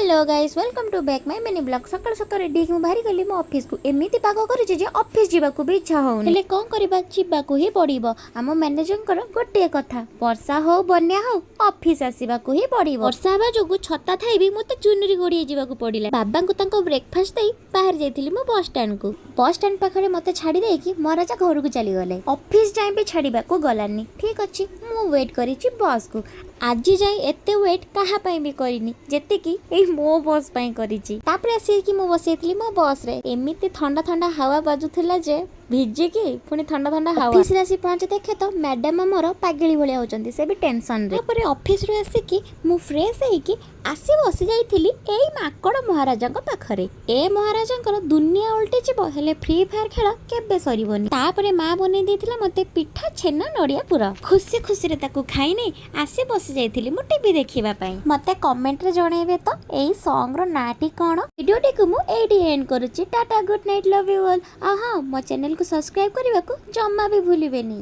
Hello guys welcome to back my mini blog. सकाळ सकाळ ready मु बाहरी गली मो ऑफिस को एमिति पाग करिछि जे ऑफिस जीवा को भी इच्छा होउनी हेले कोन करबा जीवा को ही पड़िबो। हम मैनेजर कर गोटे कथा वर्षा हो बन्या हो ऑफिस आसीबा को ही पड़िबो। वर्षा बा जोगु छता थाई भी मते चुनरी गोडी जीवा को पड़िला। बाबा को तांको ब्रेकफास्ट देई बाहर जाइथिली मो बस स्टैंड पाखरे मते छाडी देई कि महाराजा घर को चली गले। ऑफिस जाय भी छाडीबा को गलानी। ठीक अछि मु वेट करिछि बस को। आज जाए एते वेट कहा पाई भी करिनी जेते कि ए मो बस पाई करिछि। तापरे आसी कि मो बसेथली मो बस रे एमिति ठंडा ठंडा हवा बाजुथिला जे भिजे कि पुनी ठंडा ठंडा हवा। ऑफिस रे आसी पहुंचे देखे तो मैडम हमर पागली भलिया होचंती से भी टेंशन रे। तापरे ऑफिस रे आसी कि मु फ्रेश हेई कि आसी बसी जाइथिली एई माकड़ महाराजा को पाखरे। ए महाराजा दुनिया उल्टी जीव हेले फ्री फायर खेल केबे सरीबनी। तापरे मां बनै देथिला मते पिठा छेना नडिया पूरा खुशी खुशी रे ताकू खाई नै आसी बसी जाइथिली मु टीवी देखिबा पई। मते कमेंट रे जणेबे तो एई सॉन्ग रो नाटी कोन। वीडियो टी को मु एडी एंड करूची। Tata good night love you all. आहा मो चैनल को सब्सक्राइब करबा को जम्मा भी भूलिबेनी।